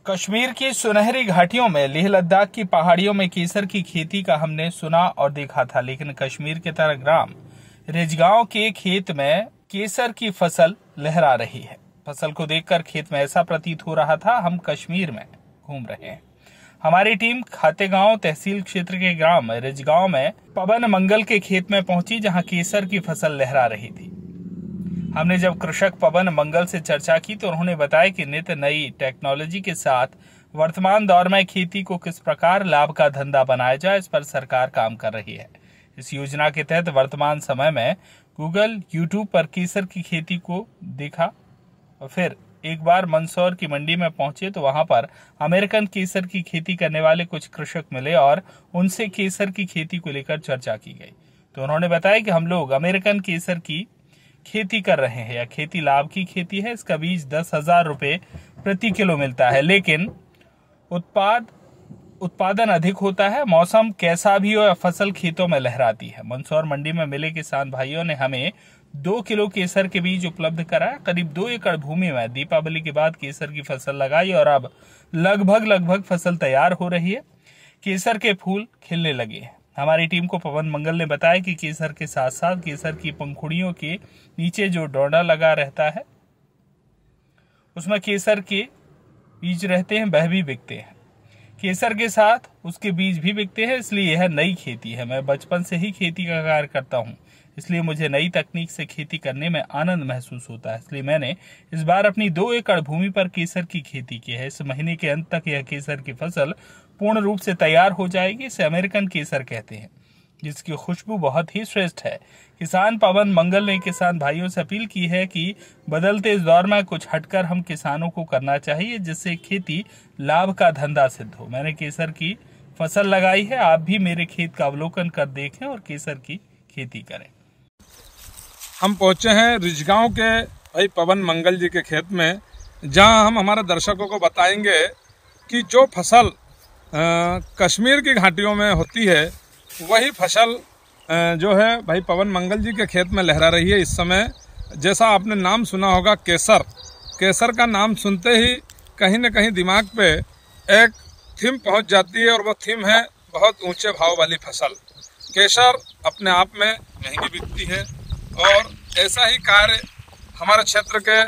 कश्मीर की सुनहरी घाटियों में लेह लद्दाख की पहाड़ियों में केसर की खेती का हमने सुना और देखा था, लेकिन कश्मीर के तरह ग्राम रिजगांव के खेत में केसर की फसल लहरा रही है। फसल को देखकर खेत में ऐसा प्रतीत हो रहा था हम कश्मीर में घूम रहे हैं। हमारी टीम खातेगांव तहसील क्षेत्र के ग्राम रिजगांव में पवन मंगल के खेत में पहुंची, जहां केसर की फसल लहरा रही थी। हमने जब कृषक पवन मंगल से चर्चा की तो उन्होंने बताया कि नित नई टेक्नोलॉजी के साथ वर्तमान दौर में खेती को किस प्रकार लाभ का धंधा बनाया जाए, इस पर सरकार काम कर रही है। इस योजना के तहत वर्तमान समय में गूगल, यूट्यूब पर केसर की खेती को देखा और फिर एक बार मंदसौर की मंडी में पहुंचे तो वहां पर अमेरिकन केसर की खेती करने वाले कुछ कृषक मिले और उनसे केसर की खेती को लेकर चर्चा की गई। तो उन्होंने बताया कि हम लोग अमेरिकन केसर की खेती कर रहे हैं। यह खेती लाभ की खेती है। इसका बीज 10,000 रुपए प्रति किलो मिलता है, लेकिन उत्पादन अधिक होता है। मौसम कैसा भी हो, फसल खेतों में लहराती है। मंदसौर मंडी में मिले किसान भाइयों ने हमें 2 किलो केसर के बीज उपलब्ध कराया। करीब 2 एकड़ भूमि में दीपावली के बाद केसर की फसल लगाई और अब लगभग फसल तैयार हो रही है। केसर के फूल खिलने लगे हैं। हमारी टीम को पवन मंगल ने बताया कि केसर के साथ साथ केसर की पंखुड़ियों के नीचे जो डोडा लगा रहता है उसमें केसर के बीज रहते हैं, वह भी बिकते हैं। केसर के साथ उसके बीज भी बिकते हैं, इसलिए यह नई खेती है। मैं बचपन से ही खेती का कार्य करता हूँ, इसलिए मुझे नई तकनीक से खेती करने में आनंद महसूस होता है। इसलिए मैंने इस बार अपनी 2 एकड़ भूमि पर केसर की खेती की है। इस महीने के अंत तक यह केसर की फसल पूर्ण रूप से तैयार हो जाएगी। इसे अमेरिकन केसर कहते हैं, जिसकी खुशबू बहुत ही श्रेष्ठ है। किसान पवन मंगल ने किसान भाइयों से अपील की है कि बदलते इस दौर में कुछ हटकर हम किसानों को करना चाहिए, जिससे खेती लाभ का धंधा सिद्ध हो। मैंने केसर की फसल लगाई है, आप भी मेरे खेत का अवलोकन कर देखें और केसर की खेती करें। हम पहुंचे हैं रिजगांव के भाई पवन मंगल जी के खेत में, जहां हम हमारे दर्शकों को बताएंगे कि जो फसल कश्मीर की घाटियों में होती है वही फसल जो है भाई पवन मंगल जी के खेत में लहरा रही है इस समय। जैसा आपने नाम सुना होगा केसर, केसर का नाम सुनते ही कहीं न कहीं दिमाग पे एक थीम पहुंच जाती है और वो थीम है बहुत ऊंचे भाव वाली फसल। केसर अपने आप में महंगी बिकती है और ऐसा ही कार्य हमारे क्षेत्र के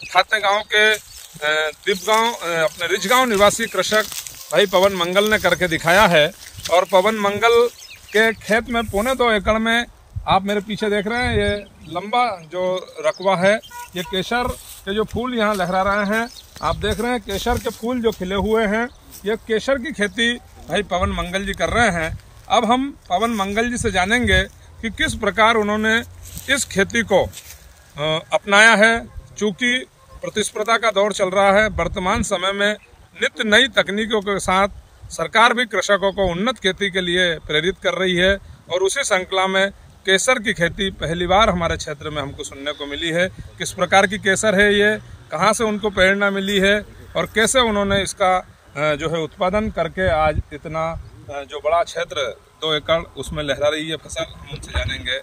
खातेगांव के दीपगांव अपने रिजगांव निवासी कृषक भाई पवन मंगल ने करके दिखाया है। और पवन मंगल के खेत में 1.25 एकड़ में आप मेरे पीछे देख रहे हैं, ये लंबा जो रकबा है, ये केसर के जो फूल यहाँ लहरा रहे हैं, आप देख रहे हैं केसर के फूल जो खिले हुए हैं, ये केसर की खेती भाई पवन मंगल जी कर रहे हैं। अब हम पवन मंगल जी से जानेंगे कि किस प्रकार उन्होंने इस खेती को अपनाया है। चूँकि प्रतिस्पर्धा का दौर चल रहा है, वर्तमान समय में नित्य नई तकनीकों के साथ सरकार भी कृषकों को उन्नत खेती के लिए प्रेरित कर रही है और उसी श्रृंखला में केसर की खेती पहली बार हमारे क्षेत्र में हमको सुनने को मिली है। किस प्रकार की केसर है ये, कहाँ से उनको प्रेरणा मिली है और कैसे उन्होंने इसका जो है उत्पादन करके आज इतना जो बड़ा क्षेत्र 2 एकड़ उसमें लहरा रही है फसल, हम उनसे जानेंगे।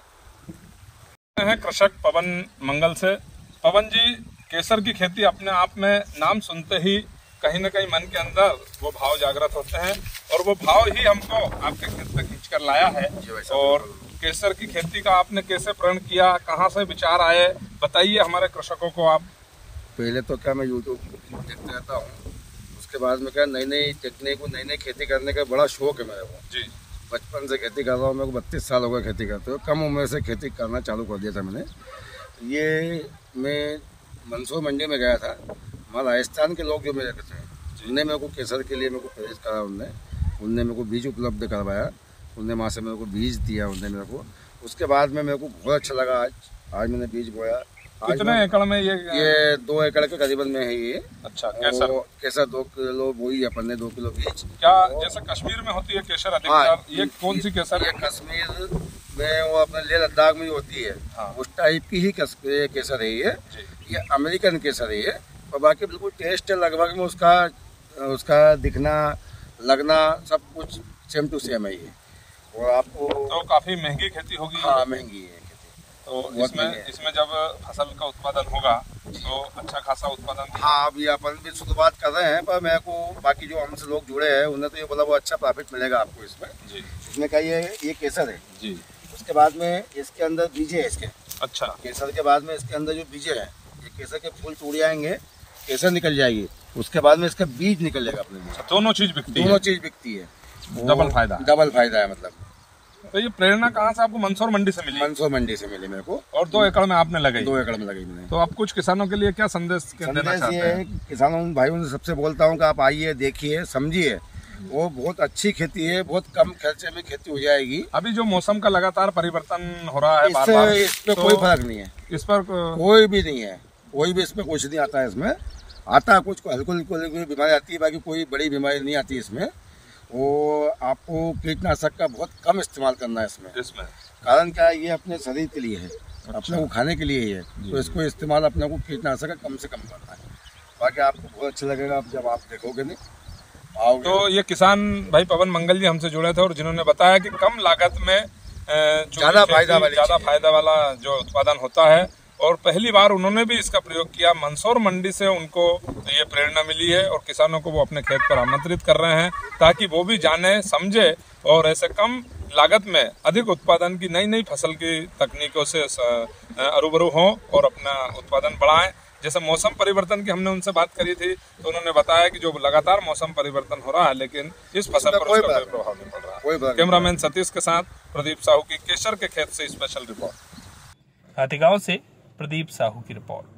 हैं कृषक पवन मंगल से। पवन जी, केसर की खेती अपने आप में नाम सुनते ही कहीं न कहीं मन के अंदर वो भाव जागृत होते हैं और वो भाव ही हमको आपके खेत तक खींच कर लाया है। और केसर की खेती का आपने कैसे प्रण किया, कहाँ से विचार आए, बताइए हमारे कृषकों को आप। पहले तो क्या मैं यूट्यूब देखता रहता हूँ, उसके बाद में क्या नई टेक्निक नई नई खेती करने का बड़ा शौक है मेरे को जी। बचपन से खेती कर रहा हूँ, मेरे को 32 साल हो गए खेती करते हुए। कम उम्र से खेती करना चालू कर दिया था मैंने। ये मैं मंदसौर मंडी में गया था, वहाँ राजस्थान के लोग जो मेरे थे उनने मेरे को केसर के लिए मेरे को प्रेरित करा। उनने मेरे को बीज उपलब्ध करवाया, उनने वहाँ से मेरे को बीज दिया उनने मेरे को। उसके बाद में मेरे को बहुत अच्छा लगा। आज मैंने बीज बोया। कितने एकड़ में ये 2 एकड़ के करीबन में है ये। अच्छा, केसर 2 किलो बोई अपन ने, 2 किलो बीज। क्या जैसे कश्मीर में होती है केसर अधिकतर, ये कौन सी केसर? ये कश्मीर में वो अपने लेह लद्दाख में होती है। हाँ। उस टाइप की ही केसर है ये अमेरिकन केसर है ये। और बाकी बिल्कुल टेस्ट लगभग में उसका दिखना लगना सब कुछ सेम टू सेम है ये। और आपको तो काफी महंगी खेती होगी। हाँ, महंगी है खेती। तो इसमें जब फसल का उत्पादन होगा तो अच्छा खासा उत्पादन। हाँ, अभी अपन भी शुरुआत कर रहे हैं, पर मेरे को बाकी जो हमसे लोग जुड़े हैं उन्हें तो ये बोला वो अच्छा प्रॉफिट मिलेगा आपको इसमें जी। इसमें क्या ये केसर है जी। उसके बाद में इसके अंदर बीजे है इसके। अच्छा। केसर के बाद में इसके अंदर जो बीजे है, ये केसर के फूल टूट जाएंगे, केसर निकल जाएगी, उसके बाद में इसका बीज निकलेगा अपने लिए। दोनों चीज बिकती है। दोनों चीज बिकती है, डबल फायदा है मतलब। तो ये प्रेरणा कहाँ से आपको? मंदसौर मंडी से मिली? मंदसौर मंडी से मिली मेरे को। और 2 एकड़ में आपने लगाई? 2 एकड़ में लगाई मैंने। तो आप कुछ किसानों के लिए क्या संदेश देना चाहते हैं? किसानों भाइयों से सबसे बोलता हूँ कि आप आइए, देखिए, समझिए, वो बहुत अच्छी खेती है, बहुत कम खर्चे में खेती हो जाएगी। अभी जो मौसम का लगातार परिवर्तन हो रहा है बार-बार, इस पे कोई फर्क नहीं है, इस पर कोई भी नहीं है, कोई भी इसमें कुछ नहीं आता है। इसमें आता है कुछ हल्की बीमारी आती है, बाकी कोई बड़ी बीमारी नहीं आती इसमें। वो आपको कीटनाशक का बहुत कम इस्तेमाल करना है इसमें। कारण क्या है, ये अपने शरीर के लिए है, अपने को खाने के लिए ही है, तो इसको इस्तेमाल अपने को कीटनाशक का कम से कम करना है। बाकी आपको बहुत अच्छा लगेगा जब आप देखोगे नहीं आओगे। तो ये किसान भाई पवन मंगल जी हमसे जुड़े थे और जिन्होंने बताया कि कम लागत में ज्यादा फायदा वाला जो उत्पादन होता है, और पहली बार उन्होंने भी इसका प्रयोग किया। मंदसौर मंडी से उनको ये प्रेरणा मिली है और किसानों को वो अपने खेत पर आमंत्रित कर रहे हैं ताकि वो भी जाने समझे और ऐसे कम लागत में अधिक उत्पादन की नई फसल की तकनीकों से रूबरू हों और अपना उत्पादन बढ़ाएं। जैसे मौसम परिवर्तन की हमने उनसे बात करी थी तो उन्होंने बताया कि जो लगातार मौसम परिवर्तन हो रहा है लेकिन इस फसल पर उसका कोई प्रभाव नहीं पड़ रहा है। कैमरामैन सतीश के साथ प्रदीप साहू की केसर के खेत से स्पेशल रिपोर्ट। हाथीगांव से प्रदीप साहू की रिपोर्ट।